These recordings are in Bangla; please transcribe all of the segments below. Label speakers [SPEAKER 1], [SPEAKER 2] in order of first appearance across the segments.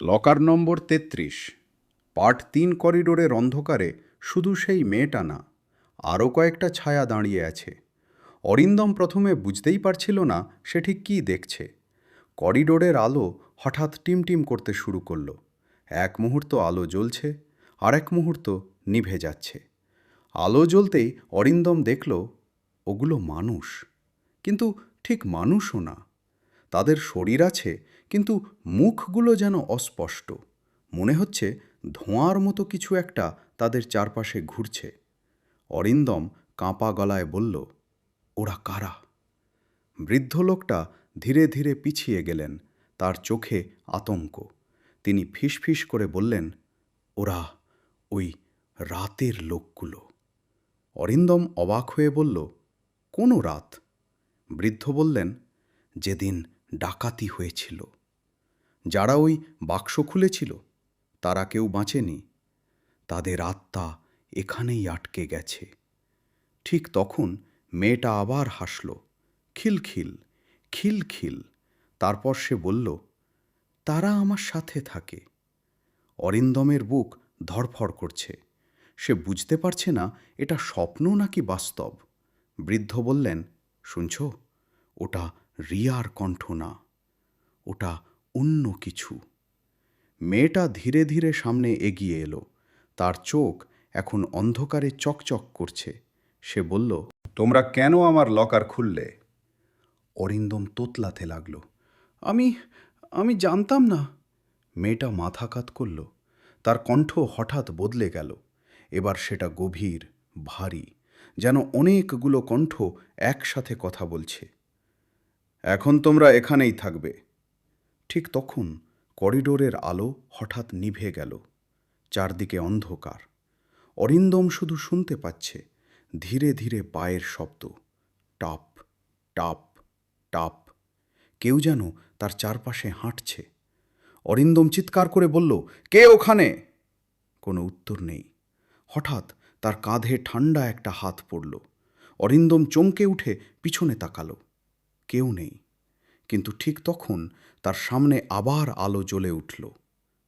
[SPEAKER 1] লকার নম্বর ৩৩। পার্ট ৩ করিডোরের অন্ধকারে শুধু সেই মেয়েটা না, আরও কয়েকটা ছায়া দাঁড়িয়ে আছে। অরিন্দম প্রথমে বুঝতেই পারছিল না সে ঠিক কী দেখছে। করিডোরের আলো হঠাৎ টিমটিম করতে শুরু করলো। এক মুহূর্ত আলো জ্বলছে, আর এক মুহূর্ত নিভে যাচ্ছে। আলো জ্বলতেই অরিন্দম দেখল ওগুলো মানুষ, কিন্তু ঠিক মানুষও না। তাদের শরীর আছে, কিন্তু মুখগুলো যেন অস্পষ্ট। মনে হচ্ছে ধোঁয়ার মতো কিছু একটা তাদের চারপাশে ঘুরছে। অরিন্দম কাঁপা গলায় বলল, ওরা কারা? বৃদ্ধ লোকটা ধীরে ধীরে পিছিয়ে গেলেন, তার চোখে আতঙ্ক। তিনি ফিসফিস করে বললেন, ওরা ওই রাতের লোকগুলো। অরিন্দম অবাক হয়ে বলল, কোনো রাত? বৃদ্ধ বললেন, যেদিন ডাকাতি হয়েছিল। যারা ওই বাক্স খুলেছিল তারা কেউ বাঁচেনি। তাদের আত্মা এখানেই আটকে গেছে। ঠিক তখন মেয়েটা আবার হাসল, খিলখিল খিলখিল। তারপর সে বলল, তারা আমার সাথে থাকে। অরিন্দমের বুক ধড়ফড় করছে। সে বুঝতে পারছে না এটা স্বপ্ন নাকি বাস্তব। বৃদ্ধ বললেন, শুনছ, ওটা রিয়ার কণ্ঠ না, ওটা অন্য কিছু। মেয়েটা ধীরে ধীরে সামনে এগিয়ে এলো। তার চোখ এখন অন্ধকারে চকচক করছে। সে বলল, তোমরা কেন আমার লকার খুললে? অরিন্দম তোতলাতে লাগল। আমি আমি জানতাম না। মেয়েটা মাথা কাত করল। তার কণ্ঠ হঠাৎ বদলে গেল। এবার সেটা গভীর, ভারী, যেন অনেকগুলো কণ্ঠ একসাথে কথা বলছে। এখন তোমরা এখানেই থাকবে। ঠিক তখন করিডোরের আলো হঠাৎ নিভে গেল। চারদিকে অন্ধকার। অরিন্দম শুধু শুনতে পাচ্ছে ধীরে ধীরে পায়ের শব্দ, টাপ টাপ টাপ। কেউ যেন তার চারপাশে হাঁটছে। অরিন্দম চিৎকার করে বলল, কে ওখানে? কোনো উত্তর নেই। হঠাৎ তার কাঁধে ঠান্ডা একটা হাত পড়ল। অরিন্দম চমকে উঠে পিছনে তাকালো। কেউ নেই। কিন্তু ঠিক তখন তার সামনে আবার আলো জ্বলে উঠল।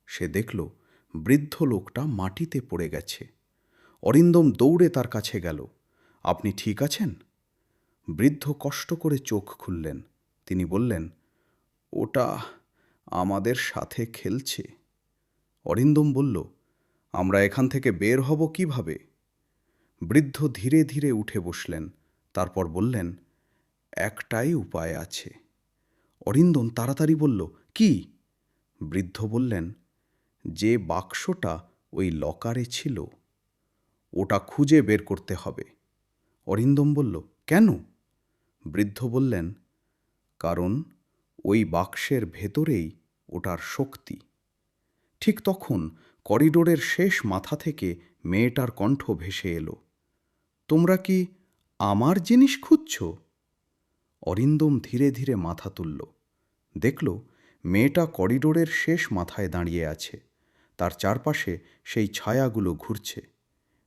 [SPEAKER 1] সে দেখল বৃদ্ধ লোকটা মাটিতে পড়ে গেছে। অরিন্দম দৌড়ে তার কাছে গেল। আপনি ঠিক আছেন? বৃদ্ধ কষ্ট করে চোখ খুললেন। তিনি বললেন, ওটা আমাদের সাথে খেলছে। অরিন্দম বলল, আমরা এখান থেকে বের হব কিভাবে? বৃদ্ধ ধীরে ধীরে উঠে বসলেন। তারপর বললেন, একটাই উপায় আছে। অরিন্দম তাড়াতাড়ি বলল, কি? বৃদ্ধ বললেন, যে বাক্সটা ওই লকারে ছিল ওটা খুঁজে বের করতে হবে। অরিন্দম বলল, কেন? বৃদ্ধ বললেন, কারণ ওই বাক্সের ভেতরেই ওটার শক্তি। ঠিক তখন করিডোরের শেষ মাথা থেকে মেয়েটার কণ্ঠ ভেসে এলো, তোমরা কি আমার জিনিস খুঁজছ? অরিন্দম ধীরে ধীরে মাথা তুলল। দেখল মেয়েটা করিডোরের শেষ মাথায় দাঁড়িয়ে আছে। তার চারপাশে সেই ছায়াগুলো ঘুরছে।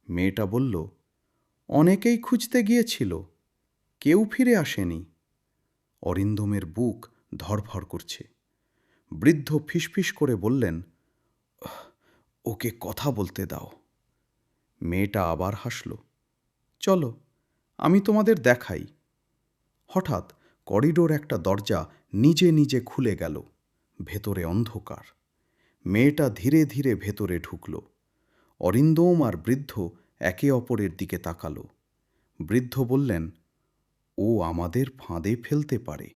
[SPEAKER 1] মেয়েটা বলল, অনেকেই খুঁজতে গিয়েছিল, কেউ ফিরে আসেনি। অরিন্দমের বুক ধড়ফড় করছে। বৃদ্ধ ফিসফিস করে বললেন, ওকে কথা বলতে দাও। মেয়েটা আবার হাসল। চলো, আমি তোমাদের দেখাই। হঠাৎ করিডোর একটা দরজা নিজে নিজে খুলে গেল। ভেতরে অন্ধকার। মেয়েটা ধীরে ধীরে ভেতরে ঢুকল। অরিন্দম আর বৃদ্ধ একে অপরের দিকে তাকালো। বৃদ্ধ বললেন, ও আমাদের ফাঁদে ফেলতে পারে।